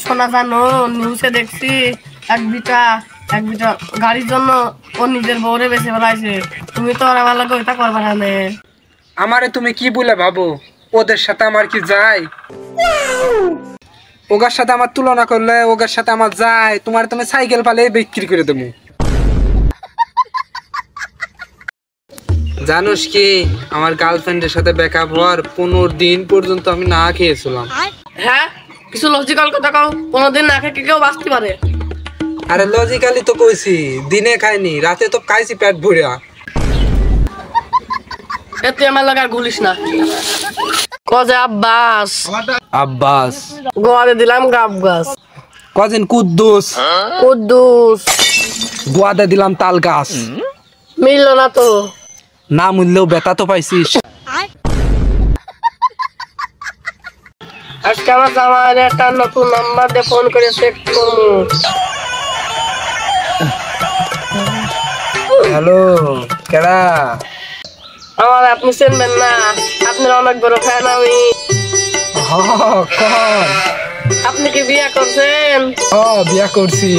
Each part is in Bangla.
শোনা জানো, নিউজে দেখছি এক বিটা গাড়ির জন্য ও নিজের বউরে বেঁচে ফেলাইছে। তুমি তো আর আমার লাগে ওইটা করবা না। আমারে তুমি কি বলে ভাবো? ওদের সাথে আমার কি যায়? ওগার সাথে আমার তুলনা করলে ওগার সাথে আমার যায়। তোমার তুমি সাইকেল পালে বিক্রি করে দেবো। জানোস কি, আমার গার্লফ্রেন্ডের সাথে ব্রেকআপ হওয়ার 15 দিন পর্যন্ত আমি না খেয়েছিলাম। হ্যাঁ, কিছু লজিক্যাল কথা কও। 15 দিন না খেয়ে কেউ বাঁচতে পারে? আরে লজিক্যালি তো কইছি, দিনে খাইনি, রাতে তো খাইছি পেট ভরিয়া। এতে আমার লাগা গুলিস না। কজে আব্বাস আব্বাস, গোয়ারে দিলাম গাব গাছ। কদিন কুদ্দুস গোয়াদে দিলাম তাল গাছ। মিললো না তো। না মূল্যেও বেতা তো পাইছিস। আজকে আমার জামাইয়ের একটা নতুন নাম্বার দিয়ে ফোন করে চেক করবো। হ্যালো, কেডা? আমার আপনি চিনবেন না, আপনার অনেক বড় ফ্যান আমি। কন? আপনি কি বিয়ে করছেন? বিয়া করছি।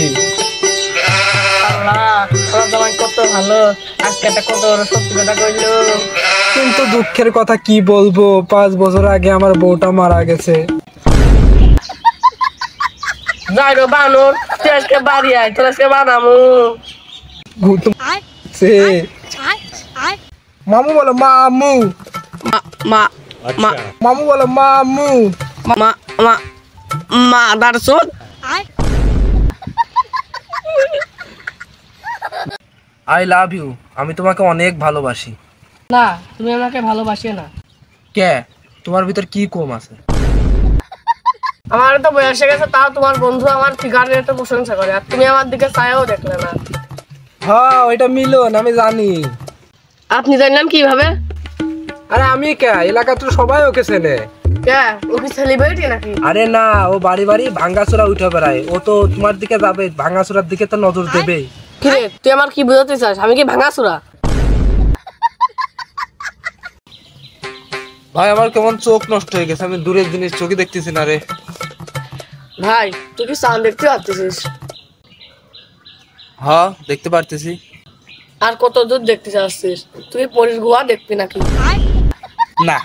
আল্লাহ, আমার জামাই কত ভালো, আজকে একটা কত বড় সত্যি কথা কইলো। কিন্তু দুঃখের কথা কি বলবো, 5 বছর আগে আমার বউটা মারা গেছে। যাই রে বানর, তুই আজকে বাড়ি আয়, তোর আজকে বানামু। মামু বলো মামু, মামু বলো মামু। দারসন আই লাভ ইউ। আমি তোমাকে অনেক ভালোবাসি। না, তুমি আমাকে ভালোবাসি না। কে? তোমার ভিতর কি কম আছে? আমার তো বয়স হয়ে গেছে, তাও তোমার বন্ধু আমার ফিগারের এত প্রশংসা করে, আর তুমি আমার দিকে চাইও দেখলে না। হ্যাঁ, ওইটা মিলন, আমি জানি। আপনি জানলেন কিভাবে? আরে আমি কে, এলাকা তো সবাই ওকে চেনে। কে? ও কি সেলিব্রিটি নাকি? আরে না, ও বাড়ি বাড়ি ভাঙ্গাচোরা উঠে বেড়ায়। ও তো তোমার দিকে যাবে, ভাঙ্গাচোরার দিকে তো নজর দেবেই। কিরে, তুই আমার কি বোঝাতে চাস? আমি কি ভাঙাচোরা? ভাই, আমার কেমন চোখ নষ্ট হয়ে গেছে, আমি দূরের জিনিস চোখে দেখতেছি না রে। ভাই, তুই কি চাঁদ দেখতে পারতেছিস? হ্যাঁ, দেখতে পারতেছি। আর কত দূর দেখতে চাচ্ছিস? তুই পরির গুহা দেখবি নাকি? না।